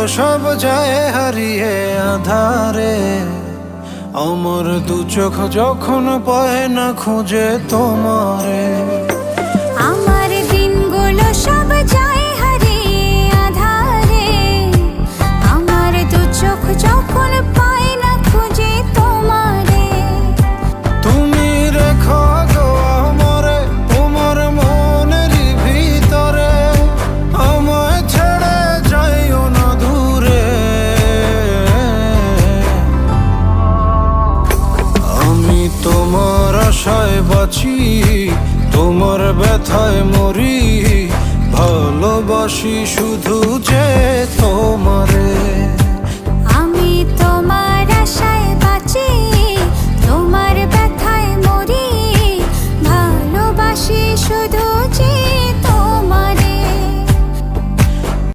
সব যায় হারিয়ে আধারে, আমার দু চোখ যখন পায় না খুঁজে তোমারে। আমার দিনগুলো সব যায় হারিয়ে আধারে, আমার দু চোখ যখন পায় না খুঁজে তোমারে। তুমি রেখো গো আমারে তোমার মনেরই ভিতরে, আমায় ছেড়ে যাইও না দূরে। আমি তোমার আশায় বাঁচি, তোমার ব্যথায় মরি, ভালোবাসি শুধু যে তোমার।